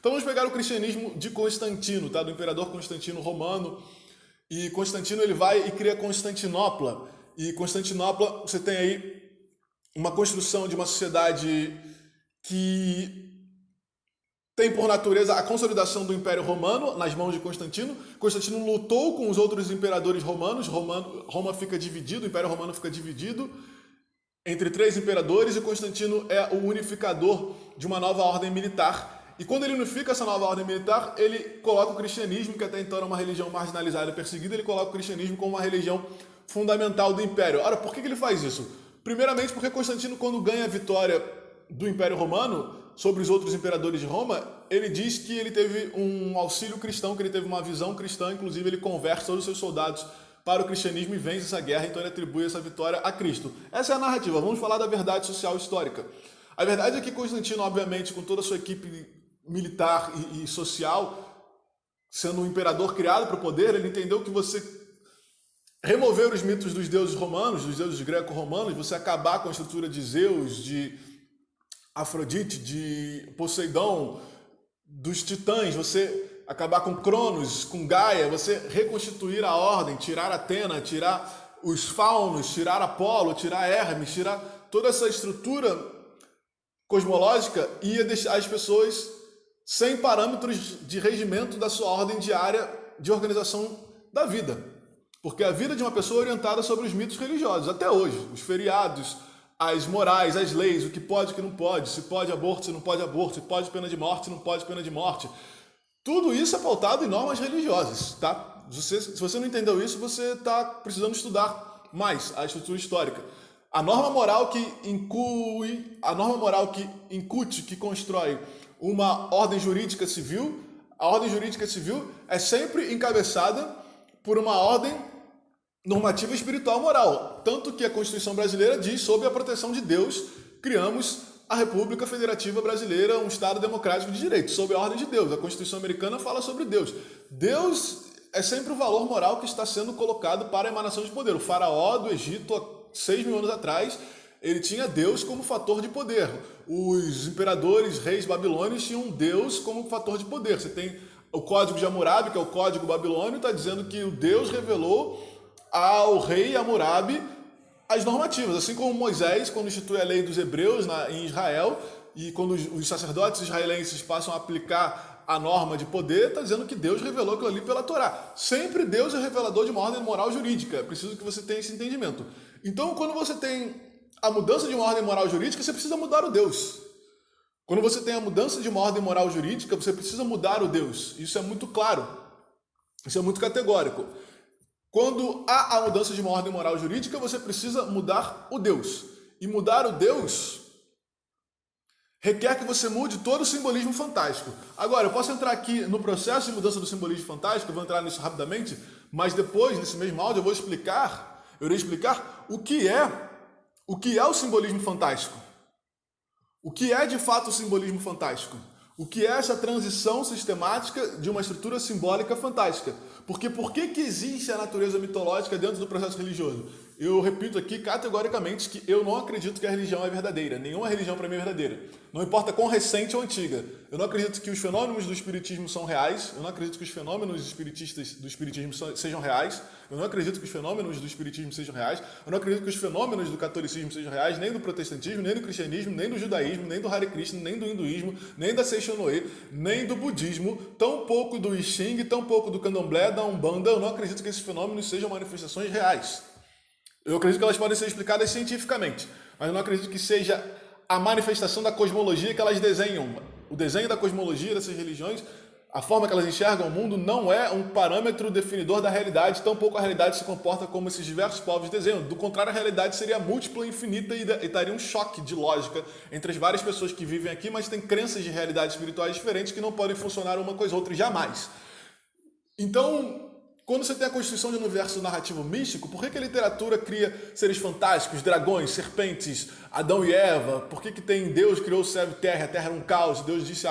Então vamos pegar o cristianismo de Constantino, tá? Do imperador Constantino Romano. E Constantino ele vai e cria Constantinopla. E Constantinopla, você tem aí uma construção de uma sociedade que tem por natureza a consolidação do Império Romano nas mãos de Constantino. Constantino lutou com os outros imperadores romanos. Roma fica dividido, o Império Romano fica dividido entre 3 imperadores e Constantino é o unificador de uma nova ordem militar. E quando ele unifica essa nova ordem militar, ele coloca o cristianismo, que até então era uma religião marginalizada e perseguida, ele coloca o cristianismo como uma religião fundamental do Império. Ora, por que ele faz isso? Primeiramente porque Constantino, quando ganha a vitória do Império Romano sobre os outros imperadores de Roma, ele diz que ele teve um auxílio cristão, que ele teve uma visão cristã, inclusive ele converte todos os seus soldados para o cristianismo e vence essa guerra, então ele atribui essa vitória a Cristo. Essa é a narrativa, vamos falar da verdade social histórica. A verdade é que Constantino, obviamente, com toda a sua equipe militar e social, sendo um imperador criado para o poder, ele entendeu que você remover os mitos dos deuses romanos, dos deuses greco-romanos, você acabar com a estrutura de Zeus, de Afrodite, de Poseidon, dos titãs, você acabar com Cronos, com Gaia, você reconstituir a ordem, tirar Atena, tirar os faunos, tirar Apolo, tirar Hermes, tirar toda essa estrutura cosmológica e ia deixar as pessoas sem parâmetros de regimento da sua ordem diária de organização da vida. Porque a vida de uma pessoa é orientada sobre os mitos religiosos, até hoje, os feriados, as morais, as leis, o que pode e o que não pode, se pode aborto, se não pode aborto, se pode pena de morte, se não pode pena de morte. Tudo isso é pautado em normas religiosas, tá? Se você não entendeu isso, você está precisando estudar mais a estrutura histórica. A norma moral que incute, que constrói uma ordem jurídica civil, a ordem jurídica civil é sempre encabeçada por uma ordem normativa espiritual moral. Tanto que a Constituição brasileira diz sobre a proteção de Deus, criamos a República Federativa Brasileira, um Estado democrático de direito, sob a ordem de Deus. A Constituição americana fala sobre Deus. Deus é sempre o valor moral que está sendo colocado para a emanação de poder. O faraó do Egito, há 6.000 anos atrás, ele tinha Deus como fator de poder. Os imperadores, reis babilônios tinham Deus como fator de poder. Você tem o Código de Hammurabi, que é o Código Babilônio, está dizendo que o Deus revelou ao rei Hammurabi as normativas, assim como Moisés, quando institui a lei dos hebreus em Israel, e quando os sacerdotes israelenses passam a aplicar a norma de poder, está dizendo que Deus revelou aquilo ali pela Torá. Sempre Deus é revelador de uma ordem moral jurídica, é preciso que você tenha esse entendimento. Então, quando você tem a mudança de uma ordem moral jurídica, você precisa mudar o Deus. Quando você tem a mudança de uma ordem moral jurídica, você precisa mudar o Deus. Isso é muito claro, isso é muito categórico. Quando há a mudança de uma ordem moral jurídica, você precisa mudar o Deus. E mudar o Deus requer que você mude todo o simbolismo fantástico. Agora, eu posso entrar aqui no processo de mudança do simbolismo fantástico, eu vou entrar nisso rapidamente, mas depois, nesse mesmo áudio, eu irei explicar o que é o simbolismo fantástico. O que é de fato o simbolismo fantástico? O que é essa transição sistemática de uma estrutura simbólica fantástica? Porque por que existe a natureza mitológica dentro do processo religioso? Eu repito aqui categoricamente que eu não acredito que a religião é verdadeira. Nenhuma religião para mim é verdadeira. Não importa quão recente ou antiga. Eu não acredito que os fenômenos do espiritismo são reais. Eu não acredito que os fenômenos espiritistas do espiritismo sejam reais. Eu não acredito que os fenômenos do espiritismo sejam reais. Eu não acredito que os fenômenos do catolicismo sejam reais, nem do protestantismo, nem do cristianismo, nem do judaísmo, nem do Hare Krishna, nem do hinduísmo, nem da Seishonoe, nem do budismo, tão pouco do I Ching, tão pouco do candomblé, da Umbanda. Eu não acredito que esses fenômenos sejam manifestações reais. Eu acredito que elas podem ser explicadas cientificamente, mas eu não acredito que seja a manifestação da cosmologia que elas desenham. O desenho da cosmologia dessas religiões, a forma que elas enxergam o mundo, não é um parâmetro definidor da realidade, tampouco a realidade se comporta como esses diversos povos desenham. Do contrário, a realidade seria múltipla e infinita e daria um choque de lógica entre as várias pessoas que vivem aqui, mas têm crenças de realidades espirituais diferentes que não podem funcionar uma com as outras jamais. Então, quando você tem a constituição de um universo narrativo místico, por que a literatura cria seres fantásticos, dragões, serpentes, Adão e Eva? Por que tem Deus criou o céu e a terra era um caos, Deus disse